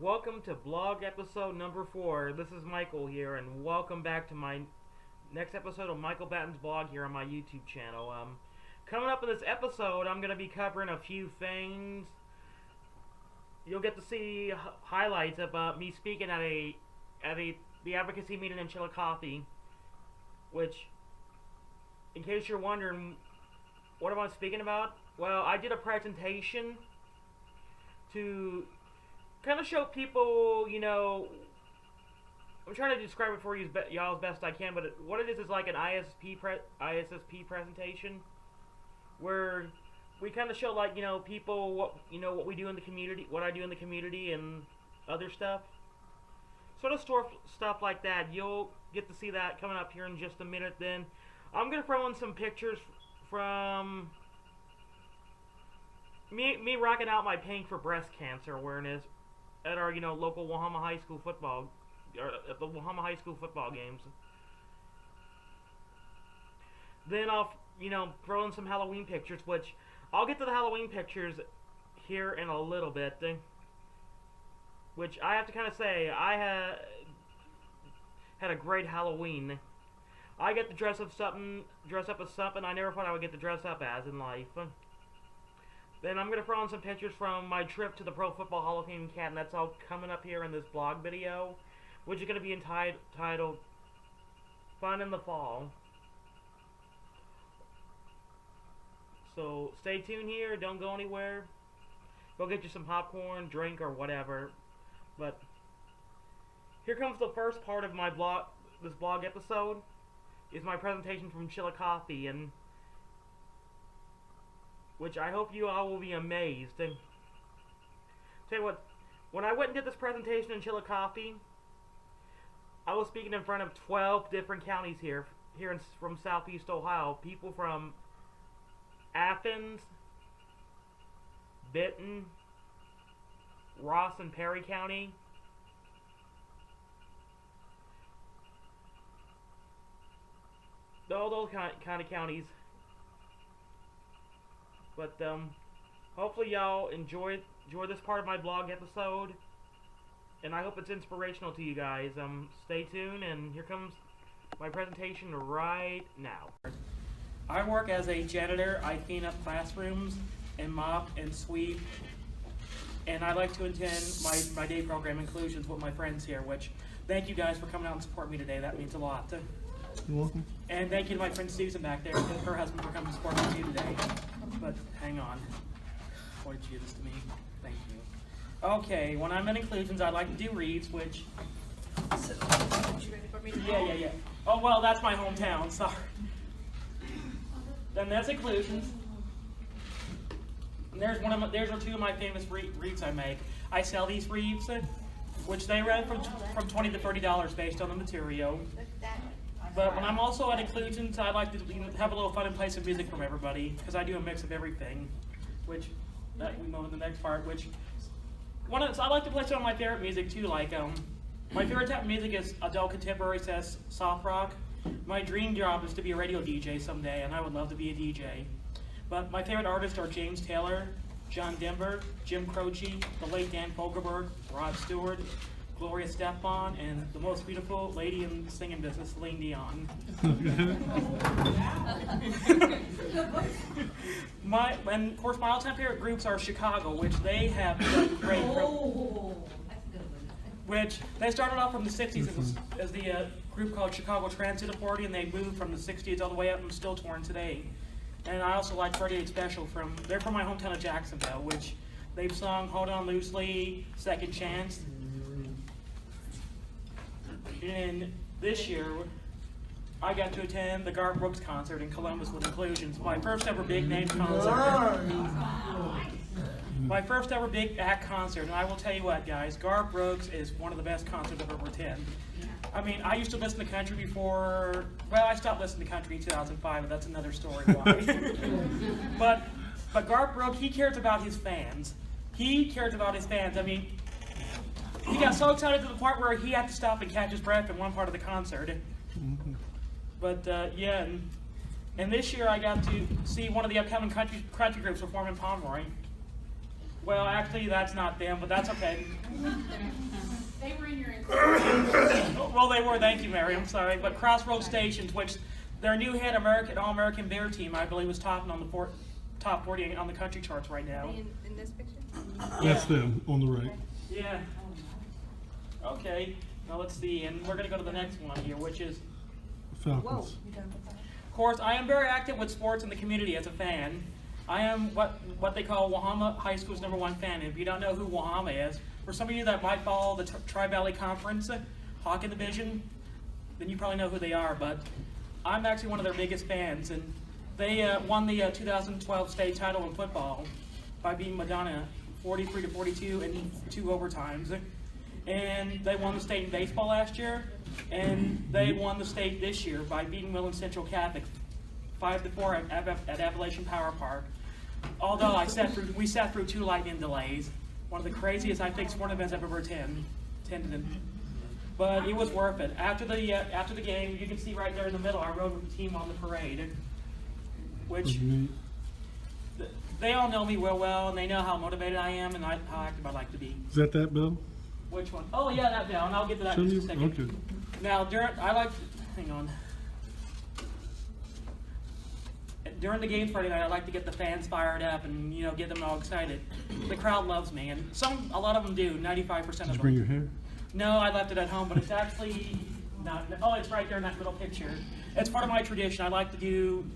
Welcome to blog episode number 4. This is Michael here, and welcome back to my next episode of Michael Batton's blog here on my YouTube channel. Coming up in this episode, I'm going to be covering a few things. You'll get to see highlights of me speaking at the Advocacy meeting in Chillicothe, which, in case you're wondering, what am I speaking about? Well, I did a presentation to kind of show people, I'm trying to describe it for you y'all as best I can, but what it is like an ISSP presentation, where we kind of show, like, people what we do in the community, what I do in the community, and other stuff. Sort of stuff like that. You'll get to see that coming up here in just a minute. Then I'm gonna throw in some pictures from me rocking out my Paying for Breast Cancer awareness at our local Wahama High School football, or at the Wahama High School football games. Then I'll throw in some Halloween pictures, which I'll get to the Halloween pictures here in a little bit. Which I have to kind of say, I had a great Halloween. I get to dress up as something I never thought I would get to dress up as in life. Then I'm going to throw in some pictures from my trip to the Pro Football Hall of Fame camp, and that's all coming up here in this blog video, which is going to be entitled Fun in the Fall. So stay tuned here, don't go anywhere. Go get you some popcorn, drink, or whatever. But here comes the first part of my this blog episode, is my presentation from Chillicothe, and which I hope you all will be amazed. And tell you what, when I went and did this presentation in Chillicothe, I was speaking in front of 12 different counties from Southeast Ohio. People from Athens, Batton, Ross and Perry County, all those kind of counties. But hopefully y'all enjoy this part of my blog episode, and I hope it's inspirational to you guys. Stay tuned, and here comes my presentation right now. I work as a janitor. I clean up classrooms and mop and sweep, and I like to attend my day program inclusions with my friends here, which thank you guys for coming out and supporting me today. That means a lot. You're welcome. And thank you to my friend Susan back there and her husband for coming to support me today. But hang on. Why did you do this to me? Thank you. Okay, when I'm in inclusions, I like to do reads, which... So, you ready for me to go? Yeah. Oh, well, that's my hometown, sorry. Then that's inclusions. And there's two of my famous wreaths I make. I sell these wreaths, which they run from $20 to $30 based on the material. But when I'm also at inclusions, I like to have a little fun and play some music from everybody, because I do a mix of everything, which that we move to the next part. I like to play some of my favorite music too. Like my favorite type of music is adult contemporary, soft rock. My dream job is to be a radio DJ someday, and I would love to be a DJ. But my favorite artists are James Taylor, John Denver, Jim Croce, the late Dan Fogelberg, Rod Stewart, Gloria Stefan, and the most beautiful lady in the singing business, Celine Dion. And of course, my all-time favorite groups are Chicago, which they have done great. Which they started off from the 60s as the group called Chicago Transit Authority, and they moved from the 60s all the way up and still touring today. And I also like 38 Special they're from my hometown of Jacksonville, which they've sung Hold On Loosely, Second Chance. And this year, I got to attend the Garth Brooks concert in Columbus with Inclusions. My first ever big name concert. My first ever big act concert. And I will tell you what, guys, Garth Brooks is one of the best concerts I've ever attended. I mean, I used to listen to country before, well, I stopped listening to country in 2005, but that's another story why. but Garth Brooks, he cares about his fans. I mean, he got so excited to the point where he had to stop and catch his breath in one part of the concert. But yeah, and this year I got to see one of the upcoming country groups perform in Pomeroy. Well, actually, that's not them, but that's okay. They were in your Well, they were. Thank you, Mary. I'm sorry, but Crossroads Stations, which their new head All-American Bear team, I believe, was topping on the top 40 on the country charts right now. in this picture? That's them on the right. Yeah. Okay. Now let's see, and we're gonna go to the next one here, which is. Falcons. Of course, I am very active with sports in the community as a fan. I am what they call Wahama High School's #1 fan. If you don't know who Wahama is, for some of you that might follow the Tri-Valley Conference Hockey Division, then you probably know who they are. But I'm actually one of their biggest fans, and they won the 2012 state title in football by beating Madonna 43-42 in 2 overtimes. And they won the state in baseball last year, and they won the state this year by beating Millen Central Catholic 5-4 at Appalachian Power Park. Although we sat through 2 lightning delays, one of the craziest I think sport events I've ever attended. But it was worth it. After the game, you can see right there in the middle, I rode with the team on the parade, which they all know me well, and they know how motivated I am and how active I like to be. Is that Bill? Which one? Oh yeah, that Bill, and I'll get to that in just a second. Okay. Now, hang on. During the games Friday night, I like to get the fans fired up and get them all excited. The crowd loves me, and a lot of them do. 95% of them. Did you bring your hair? No, I left it at home, but it's actually not. Oh, it's right there in that little picture. It's part of my tradition. I like to do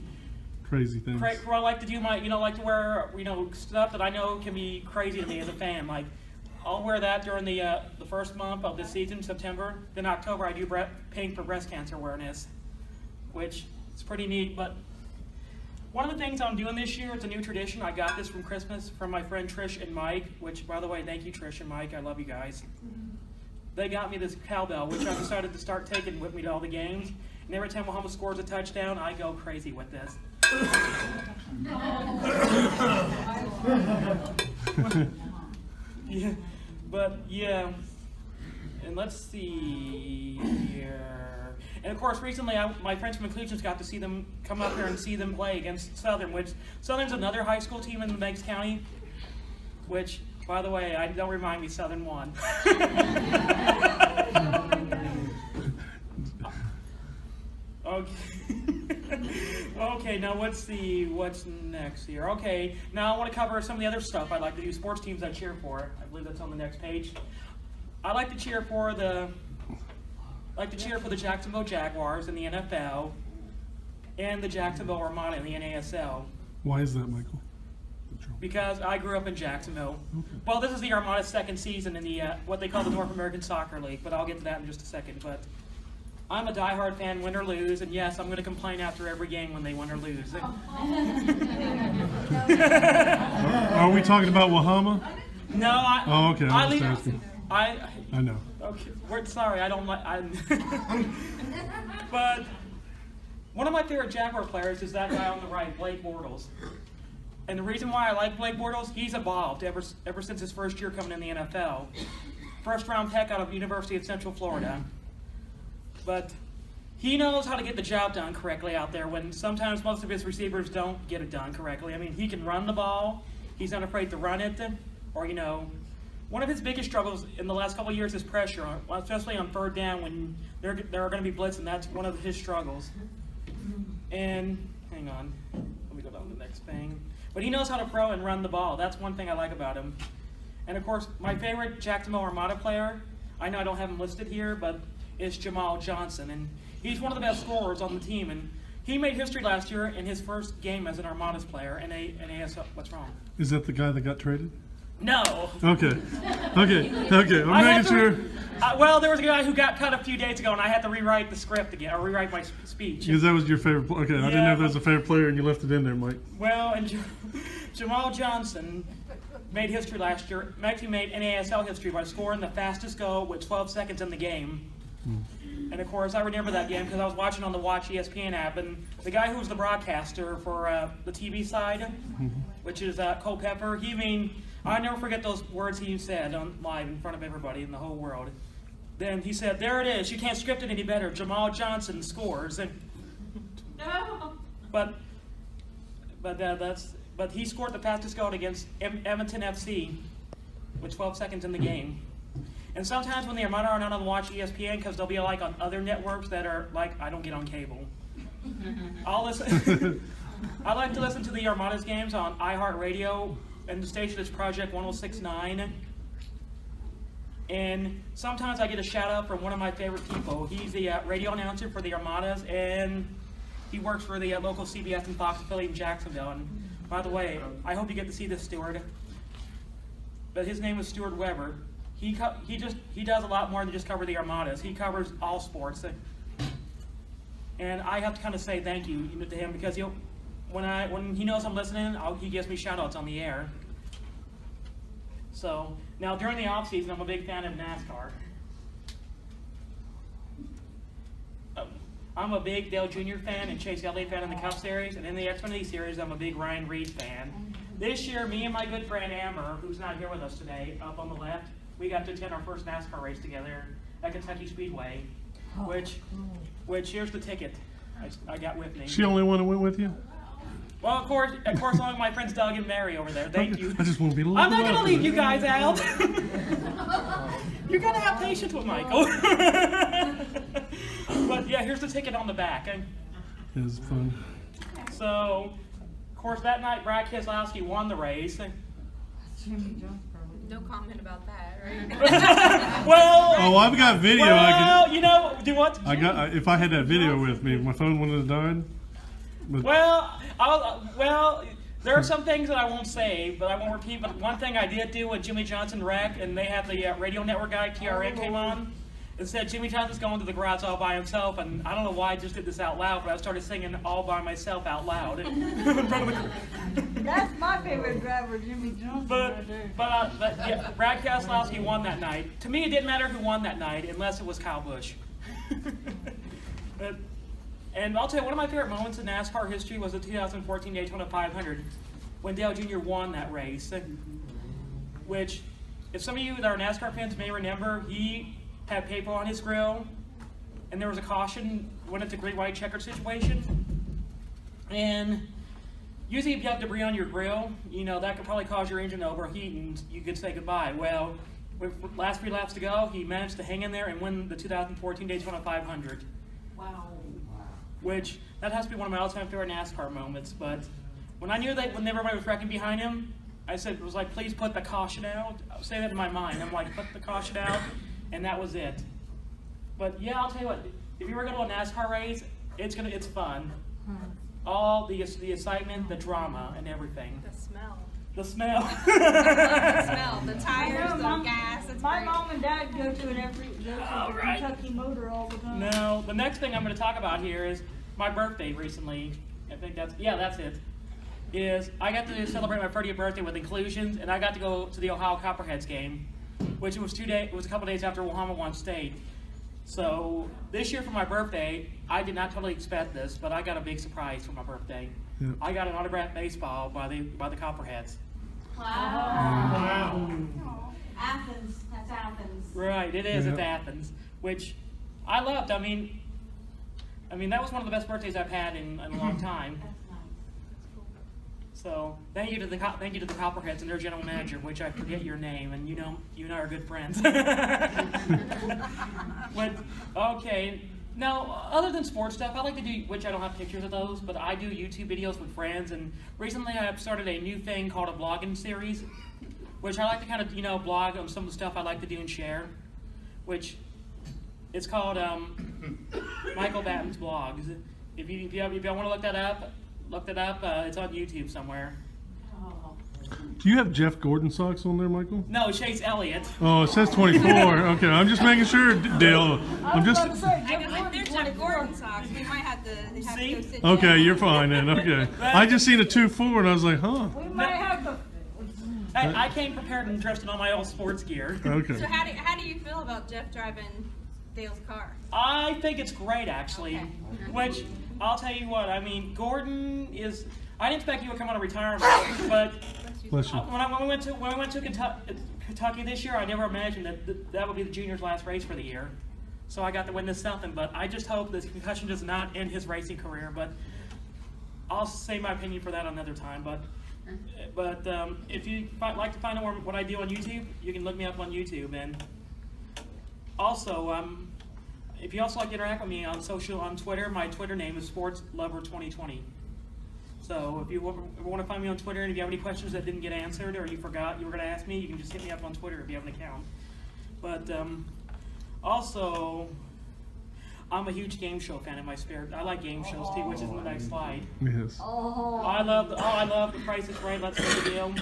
crazy things. I like to do my, like to wear, stuff that I know can be crazy to me as a fan. Like, I'll wear that during the first month of the season, September. Then October, I do pink for breast cancer awareness, which is pretty neat. But one of the things I'm doing this year, it's a new tradition. I got this from Christmas from my friend Trish and Mike, which, by the way, thank you, Trish and Mike. I love you guys. They got me this cowbell, which I decided to start taking with me to all the games. And every time Wahama scores a touchdown, I go crazy with this. Yeah, but yeah, and let's see here. And of course, recently my friends from Inclusions got to come up here and see them play against Southern, which Southern's another high school team in Meigs County, which, by the way, don't remind me, Southern won. Okay. Okay, now let's see what's next here. Okay, now I want to cover some of the other stuff I like to do, sports teams I cheer for. I believe that's on the next page. I like to cheer for the Jacksonville Jaguars in the NFL and the Jacksonville Armada in the NASL. Why is that, Michael? Because I grew up in Jacksonville. Okay. Well, this is the Armada's second season in the what they call the North American Soccer League, but I'll get to that in just a second. But I'm a diehard fan, win or lose, and yes, I'm going to complain after every game when they win or lose. Are we talking about Wahama? No, Oh, okay. I I'm leave. just asking. I know. Okay, sorry, I don't like. But one of my favorite Jaguar players is that guy on the right, Blake Bortles. And the reason why I like Blake Bortles, he's evolved ever since his first year coming in the NFL. First round pick out of University of Central Florida. But he knows how to get the job done correctly out there when sometimes most of his receivers don't get it done correctly. I mean, he can run the ball. He's not afraid to run it. Or, one of his biggest struggles in the last couple of years is pressure, especially on third down when they're going to be blitzing. That's one of his struggles. And, hang on. Let me go down to the next thing. But he knows how to throw and run the ball. That's one thing I like about him. And, of course, my favorite Jacksonville Armada player, I know I don't have him listed here, but is Jamal Johnson, and he's one of the best scorers on the team, and he made history last year in his first game as an Armadas player in ASL. What's wrong? Is that the guy that got traded? No. Okay. I'm making sure. Well, there was a guy who got cut a few days ago, and I had to rewrite the script again, or rewrite my speech. Because that was your favorite player. Okay, I didn't know if there was a favorite player and you left it in there, Mike. Well, and Jamal Johnson made history last year. Actually made NASL history by scoring the fastest goal with 12 seconds in the game. And of course, I remember that game because I was watching on the Watch ESPN app, and the guy who was the broadcaster for the TV side, which is Culpepper, I never forget those words he said on live in front of everybody in the whole world. Then he said, "There it is. You can't script it any better. Jamal Johnson scores." And but he scored the fastest goal against Edmonton FC. with 12 seconds in the game. And sometimes when the Armada are not on watch ESPN, because they'll be like on other networks that are like, I don't get on cable. I'll listen. I like to listen to the Armada's games on iHeartRadio, and the station is Project 1069. And sometimes I get a shout out from one of my favorite people. He's the radio announcer for the Armadas, and he works for the local CBS and Fox affiliate in Jacksonville. And by the way, I hope you get to see this, Stuart. But his name is Stuart Weber. He does a lot more than just cover the Armadas. He covers all sports. And I have to kind of say thank you to him, because when he knows I'm listening, he gives me shout outs on the air. So now during the off season, I'm a big fan of NASCAR. I'm a big Dale Jr. fan and Chase Elliott fan in the Cup Series, and in the Xfinity Series, I'm a big Ryan Reed fan. This year, me and my good friend Amber, who's not here with us today, up on the left, we got to attend our first NASCAR race together at Kentucky Speedway, which here's the ticket I got with me. She the only one that went with you? Well, of course, along with my friends Doug and Mary over there. Thank you. I just want to be a little I'm not going to leave you guys out. You're going to have patience with Michael. But yeah, here's the ticket on the back. It was fun. So, of course, that night Brad Keselowski won the race. No comment about that, right? Well, Oh, I've got video. well, you know, do what? If I had that video with me, my phone wouldn't have died. But Well, there are some things that I won't say, but I won't repeat. But one thing I did do when Jimmy Johnson wrecked, and they had the radio network guy, TRN, came on, and said Jimmy Johnson's going to the garage all by himself. And I don't know why I just did this out loud, but I started singing all by myself out loud. In front of the... That's my favorite driver, Jimmy Johnson. But yeah, Brad Keselowski won that night. To me, it didn't matter who won that night, unless it was Kyle Busch. And I'll tell you, one of my favorite moments in NASCAR history was the 2014 Daytona 500, when Dale Jr. won that race. Which, if some of you that are NASCAR fans may remember, he had paper on his grill, and there was a caution when it's a green white checkered situation. And usually if you have debris on your grill, you know, that could probably cause your engine to overheat and you could say goodbye. Well, with last 3 laps to go, he managed to hang in there and win the 2014 Daytona 500. Wow. Which, that has to be one of my all-time favorite NASCAR moments. But when I knew that when everybody was wrecking behind him, I said, it was like, please put the caution out. I was saying that in my mind. I'm like, put the caution out, and that was it. But yeah, I'll tell you what, if you ever go to a NASCAR race, it's fun. All the excitement, the drama, and everything. The smell. The smell. The smell. The tires, the Mom, gas. It's my great. mom and dad go to All right. Kentucky Motor all the time. No, the next thing I'm going to talk about here is my birthday recently. I think that's it. Is I got to celebrate my 30th birthday with inclusions, and I got to go to the Ohio Copperheads game, which was it was a couple days after Oklahoma won state. So this year for my birthday, I did not totally expect this, but I got a big surprise for my birthday. Yep. I got an autographed baseball by the Copperheads. Wow. Athens. That's Athens. Right, it is. Yeah. It's Athens, which I loved. I mean, that was one of the best birthdays I've had in a long time. That's nice. So thank you to the Copperheads and their general manager, which I forget your name, and you and I are good friends. But okay, now other than sports stuff, I like to do, which I don't have pictures of those, but I do YouTube videos with friends. And recently I've started a new thing called a blogging series, which I like to kind of blog on some of the stuff I like to do and share, which it's called Michael Batton's Blogs. If you want to look that up. It's on YouTube somewhere. Do you have Jeff Gordon socks on there, Michael? No, Chase Elliott. Oh, it says 24. Okay, I'm just making sure, Dale. I'm just. If If they're Jeff Gordon socks, we might have to See? go sit Okay, down. you're fine then. Okay. I just seen a 2-4 and I was like, huh. We might have to. I came prepared and dressed in all my old sports gear. Okay. So how do you feel about Jeff driving Dale's car? I think it's great, actually. Okay. Which, I'll tell you what, Gordon is... I didn't expect he would come out of retirement, but Bless you. when we went to Kentucky this year, I never imagined that would be the junior's last race for the year. So I got to witness something, but I just hope this concussion does not end his racing career. But I'll say my opinion for that another time. But But if you like to find out what I do on YouTube, you can look me up on YouTube. And also, if you also like to interact with me on Twitter, my Twitter name is SportsLover2020. So if you want to find me on Twitter, and if you have any questions that didn't get answered or you forgot you were going to ask me, you can just hit me up on Twitter if you have an account. But also, I'm a huge game show fan in my spare. I like game shows too, which is in the next slide. Yes. I love The Price is Right. Let's Make a Deal,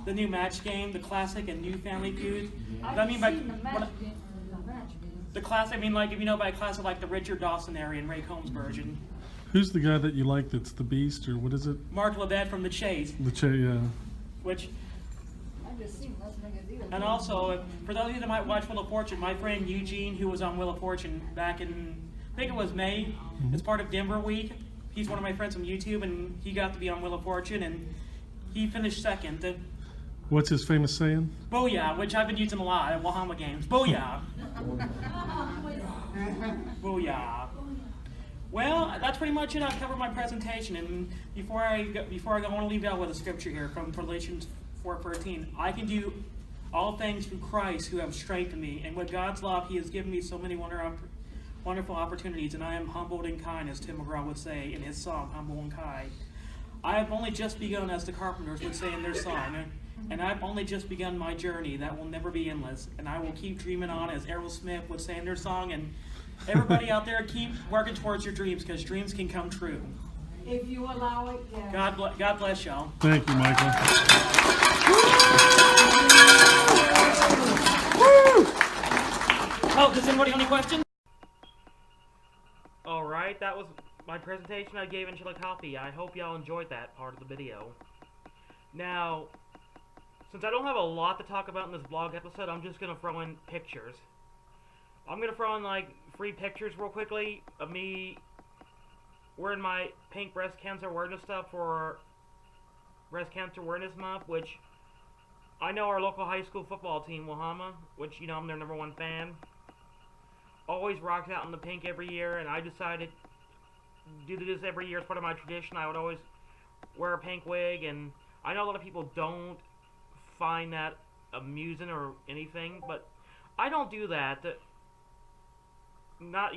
the new Match Game, the classic and new Family Feud. I mean by the classic, I mean like if you know by classic like the Richard Dawson area and Ray Combs version. Who's the guy that you like that's the Beast, or what is it? Mark Lebed from The Chase. Yeah. Which. I just seen Let's Make a Deal. And also, for those of you that might watch Wheel of Fortune, my friend Eugene, who was on Wheel of Fortune back in, I think it was May, as part of Denver Week. He's one of my friends from YouTube, and he got to be on Wheel of Fortune, and he finished second. What's his famous saying? Booyah, which I've been using a lot at Wahama games. Booyah. Booyah. Well, that's pretty much it. I've covered my presentation, and before I go, I want to leave out with a scripture here from Galatians 4:13. I can do all things through Christ who have strengthened me, and with God's love, He has given me so many wonderful opportunities, and I am humbled and kind, as Tim McGraw would say in his song, Humble and Kind. I have only just begun, as the Carpenters would say in their song, and I've only just begun my journey that will never be endless, and I will keep dreaming on, as Aerosmith would say in their song, and everybody out there, keep working towards your dreams, because dreams can come true. If you allow it, yes. God bless y'all. Thank you, Michael. Oh, does anybody have any questions? Alright, that was my presentation I gave in Chillicothe. I hope y'all enjoyed that part of the video. Now, since I don't have a lot to talk about in this vlog episode, I'm just going to throw in pictures. I'm going to throw in like 3 pictures real quickly of me wearing my pink breast cancer awareness stuff for Breast Cancer Awareness Month, which I know our local high school football team, Wahama, which, you know, I'm their #1 fan, always rocks out in the pink every year, and I decided to do this every year as part of my tradition. I would always wear a pink wig, and I know a lot of people don't find that amusing or anything, but I don't do that. Not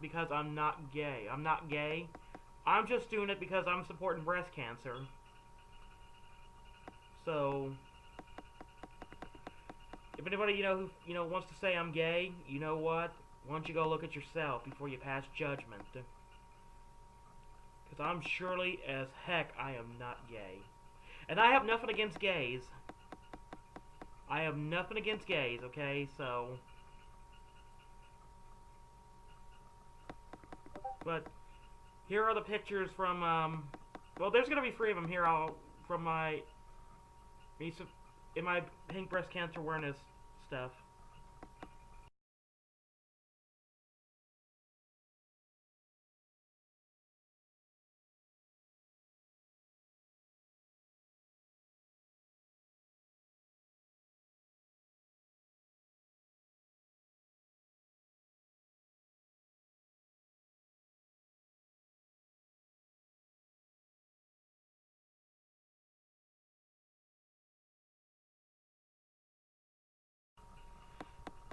because I'm not gay. I'm not gay. I'm just doing it because I'm supporting breast cancer. So, if anybody who wants to say I'm gay, you know what? Why don't you go look at yourself before you pass judgment? Because I'm surely as heck I am not gay, and I have nothing against gays. I have nothing against gays. Okay, so. But here are the pictures from, well, there's going to be 3 of them here from in my pink breast cancer awareness stuff.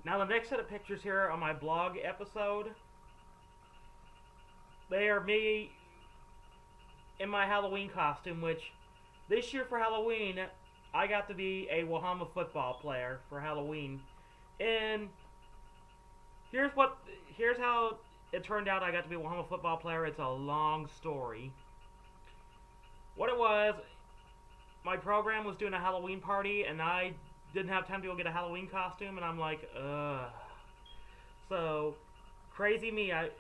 Now the next set of pictures here on my blog episode, they are me in my Halloween costume, which this year for Halloween, I got to be a Wahama football player for Halloween. And here's how it turned out I got to be a Wahama football player. It's a long story. What it was, my program was doing a Halloween party, and I didn't have time to go get a Halloween costume, and I'm like, ugh. So, crazy me, I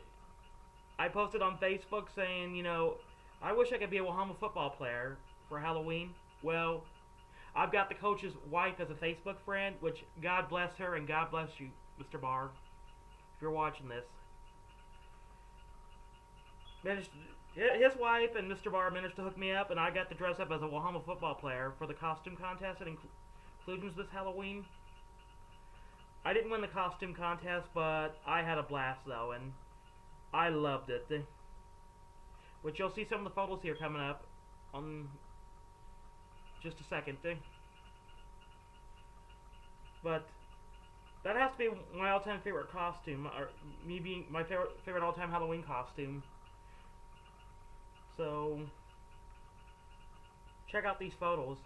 posted on Facebook saying, I wish I could be a Wahama football player for Halloween. Well, I've got the coach's wife as a Facebook friend, which God bless her, and God bless you, Mr. Barr, if you're watching this. His wife and Mr. Barr managed to hook me up, and I got to dress up as a Wahama football player for the costume contest that includes this Halloween. I didn't win the costume contest, but I had a blast though, and I loved it. Which you'll see some of the photos here coming up on just a second. But that has to be my all-time favorite costume, or me being my favorite all-time Halloween costume. So check out these photos.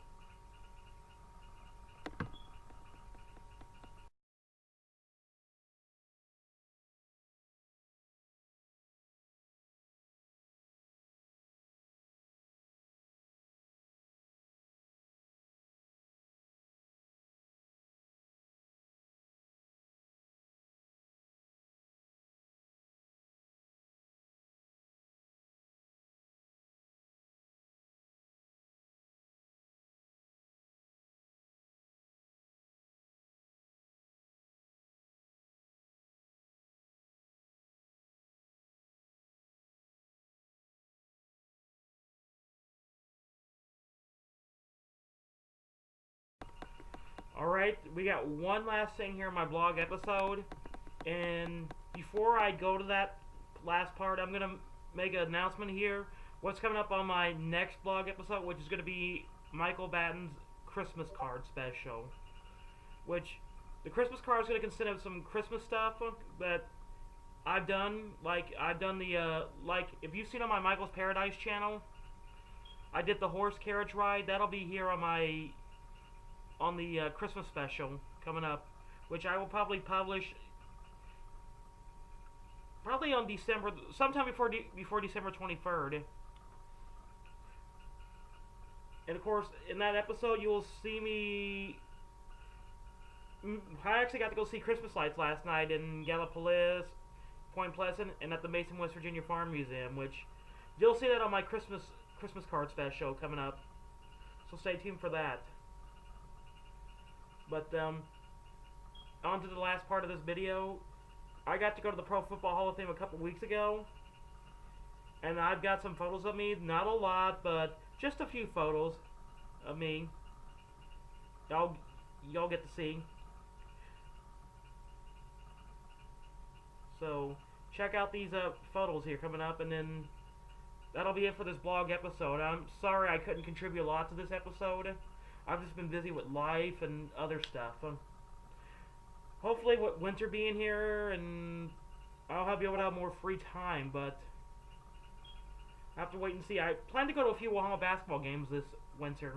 Alright, we got one last thing here in my blog episode, and before I go to that last part, I'm going to make an announcement here. What's coming up on my next blog episode, which is going to be Michael Batton's Christmas card special. Which, the Christmas card is going to consist of some Christmas stuff that I've done. Like, I've done the, like, if you've seen on my Michael's Paradise channel, I did the horse carriage ride. That'll be here on my the Christmas special coming up, which I will probably publish on December, sometime before December 23rd. And of course, in that episode, you will see me. I actually got to go see Christmas lights last night in Gallipolis, Point Pleasant, and at the Mason, West Virginia Farm Museum, which you'll see that on my Christmas card special coming up. So stay tuned for that. But, on to the last part of this video. I got to go to the Pro Football Hall of Fame a couple weeks ago. And I've got some photos of me. Not a lot, but just a few photos of me. Y'all get to see. So, check out these photos here coming up, and then that'll be it for this blog episode. I'm sorry I couldn't contribute a lot to this episode. I've just been busy with life and other stuff. Hopefully with winter being here, and I'll be able to have more free time, but I have to wait and see. I plan to go to a few Ohio basketball games this winter.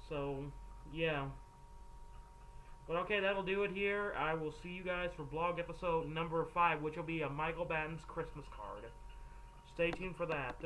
So, yeah. But okay, that'll do it here. I will see you guys for blog episode number 5, which will be a Michael Batton's Christmas card. Stay tuned for that.